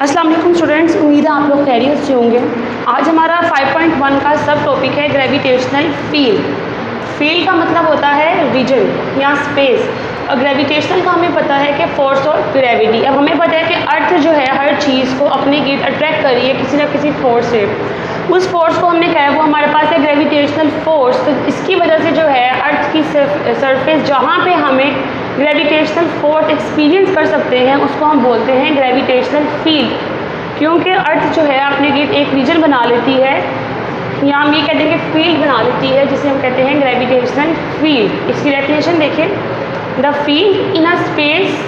अस्सलाम वालेकुम स्टूडेंट्स, उम्मीद है आप लोग खैरियत से होंगे। आज हमारा 5.1 का सब टॉपिक है ग्रेविटेशनल फील्ड। फील्ड का मतलब होता है रीजन या स्पेस, और ग्रेविटेशनल का हमें पता है कि फोर्स और ग्रेविटी। अब हमें पता है कि अर्थ जो है हर चीज़ को अपने गिर्द अट्रैक्ट कर रही है किसी न किसी फोर्स से। उस फोर्स को हमने कहा है वो हमारे पास है ग्रेविटेशनल फोर्स। तो इसकी वजह से जो है अर्थ की सरफेस जहाँ पे हमें ग्रेविटेशनल फोर्स एक्सपीरियंस कर सकते हैं उसको हम बोलते हैं ग्रेविटेशनल फील्ड। क्योंकि अर्थ जो है अपने गिर्द एक रीजन बना लेती है, या हम ये कहते हैं कि फील्ड बना लेती है, जिसे हम कहते हैं ग्रेविटेशनल फील्ड। इसकी डेफिनेशन देखें, the field in a space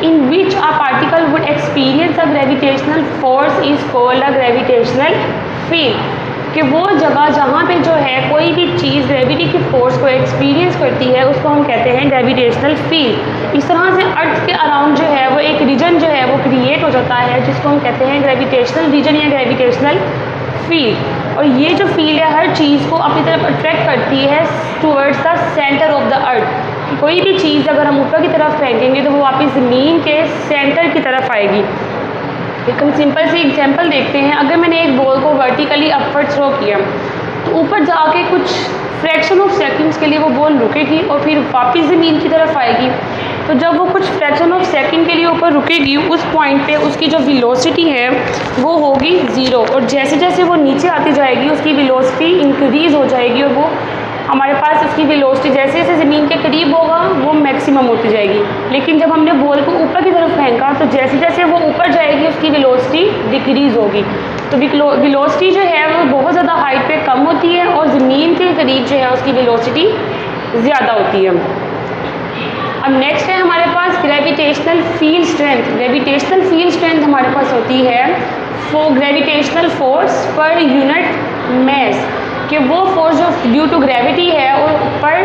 in which a particle would experience a gravitational force is called a gravitational field। कि वो जगह जहाँ पे जो है कोई भी चीज़ ग्रेविटी की फोर्स को एक्सपीरियंस करती है उसको हम कहते हैं ग्रेविटेशनल फील्ड। इस तरह से अर्थ के अराउंड जो है वो एक रीजन जो है वो क्रिएट हो जाता है, जिसको हम कहते हैं ग्रेविटेशनल रीजन या ग्रेविटेशनल फील्ड। और ये जो फील्ड है हर चीज़ को अपनी तरफ अट्रैक्ट करती है towards the centre of the earth. कोई भी चीज़ अगर हम ऊपर की तरफ फेंकेंगे तो वो वापस ज़मीन के सेंटर की तरफ आएगी। एक हम सिंपल सी एग्जांपल देखते हैं। अगर मैंने एक बॉल को वर्टिकली अपवर्ड थ्रो किया तो ऊपर जाके कुछ फ्रैक्शन ऑफ सेकंड्स के लिए वो बॉल रुकेगी और फिर वापस ज़मीन की तरफ आएगी। तो जब वो कुछ फ्रैक्शन ऑफ सेकंड के लिए ऊपर रुकेगी उस पॉइंट पे उसकी जो वेलोसिटी है वो होगी 0, और जैसे जैसे वो नीचे आती जाएगी उसकी वेलोसिटी इंक्रीज़ हो जाएगी, और वो हमारे पास उसकी वेलोसिटी जैसे जैसे ज़मीन के करीब होगा वो मैक्सिमम होती जाएगी। लेकिन जब हमने बॉल को ऊपर की तरफ फेंका तो जैसे जैसे वो ऊपर जाएगी उसकी वेलोसिटी डिक्रीज़ होगी। तो वेलोसिटी जो है वो बहुत ज़्यादा हाइट पे कम होती है और ज़मीन के करीब जो है उसकी वेलोसिटी ज़्यादा होती है। अब नेक्स्ट है हमारे पास gravitational field strength. Gravitational field strength हमारे पास होती है gravitational force per unit mass, कि वो फोर्स जो ड्यू टू ग्रेविटी है और पर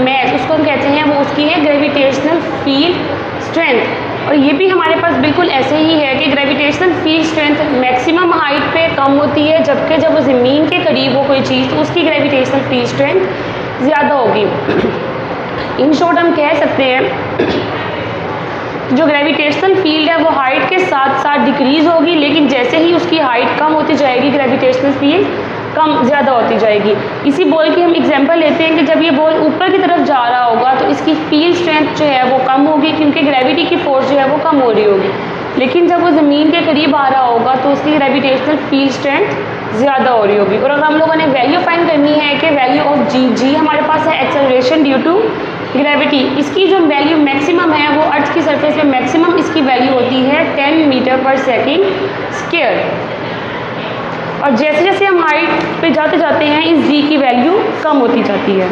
मैस उसको हम कहते हैं वो उसकी है ग्रेविटेशनल फील्ड स्ट्रेंथ। और ये भी हमारे पास बिल्कुल ऐसे ही है कि gravitational field strength maximum height पे कम होती है, जबकि जब वो ज़मीन के करीब हो कोई चीज़ तो उसकी ग्रेविटेशनल फील्ड स्ट्रेंथ ज़्यादा होगी। इन शॉर्ट हम कह सकते हैं जो ग्रेविटेशनल फील्ड है वो हाइट के साथ साथ डिक्रीज़ होगी, लेकिन जैसे ही उसकी हाइट कम होती जाएगी ग्रेविटेशनल फील्ड कम ज़्यादा होती जाएगी। इसी बॉल की हम एग्जांपल लेते हैं कि जब ये बॉल ऊपर की तरफ जा रहा होगा तो इसकी फील्ड स्ट्रेंथ जो है वो कम होगी, क्योंकि ग्रेविटी की फोर्स जो है वो कम हो रही होगी। लेकिन जब वो ज़मीन के करीब आ रहा होगा तो उसकी ग्रेविटेशनल फील्ड स्ट्रेंथ ज़्यादा हो रही होगी। और अगर हम लोगों ने वैल्यू फाइंड करनी है कि वैल्यू ऑफ जी हमारे पास है एक्सेलरेशन ड्यू टू ग्रेविटी, इसकी जो वैल्यू मैक्सिमम है वो अर्थ की सरफेस पे मैक्सिमम इसकी वैल्यू होती है 10 मीटर पर सेकेंड स्क्वायर। और जैसे जैसे हम हाइट पे जाते जाते हैं इस जी की वैल्यू कम होती जाती है।